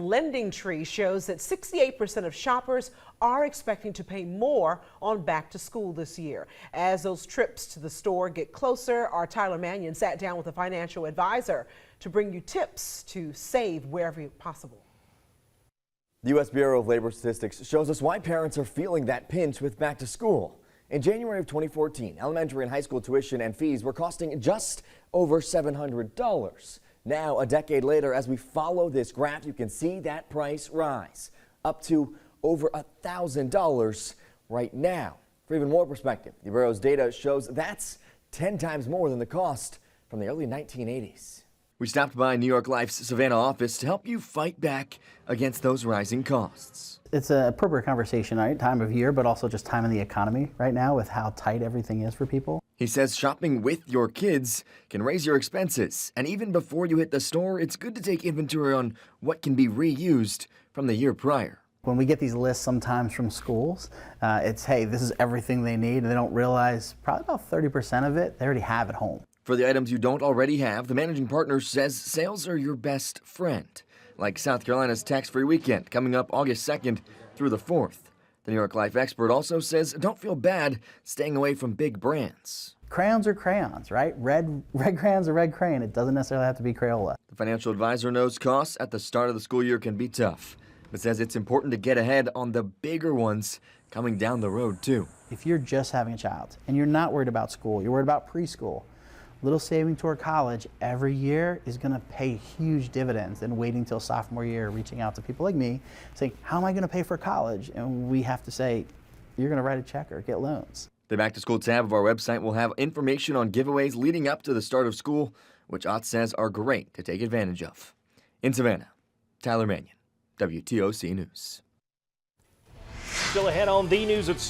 Lending Tree shows that 68% of shoppers are expecting to pay more on back to school this year. As those trips to the store get closer, our Tyler Mannion sat down with a financial advisor to bring you tips to save wherever possible. The U.S. Bureau of Labor Statistics shows us why parents are feeling that pinch with back to school. In January of 2014, elementary and high school tuition and fees were costing just over $700. Now, a decade later, as we follow this graph, you can see that price rise up to over $1,000 right now. For even more perspective, the Bureau's data shows that's 10 times more than the cost from the early 1980s. We stopped by New York Life's Savannah office to help you fight back against those rising costs. It's an appropriate conversation, right? Time of year, but also just time in the economy right now with how tight everything is for people. He says shopping with your kids can raise your expenses. And even before you hit the store, it's good to take inventory on what can be reused from the year prior. When we get these lists sometimes from schools, it's, hey, this is everything they need. And they don't realize probably about 30% of it they already have at home. For the items you don't already have, the managing partner says sales are your best friend, like South Carolina's tax-free weekend coming up August 2nd through the 4th. The New York Life expert also says don't feel bad staying away from big brands. Crayons are crayons, right? Red crayon's a red crayon. It doesn't necessarily have to be Crayola. The financial advisor knows costs at the start of the school year can be tough, but says it's important to get ahead on the bigger ones coming down the road too. If you're just having a child and you're not worried about school, you're worried about preschool, little saving toward college every year is going to pay huge dividends than waiting till sophomore year, reaching out to people like me, saying, how am I going to pay for college? And we have to say, you're going to write a check or get loans. The Back to School tab of our website will have information on giveaways leading up to the start of school, which Ott says are great to take advantage of. In Savannah, Tyler Mannion, WTOC News. Still ahead on the news at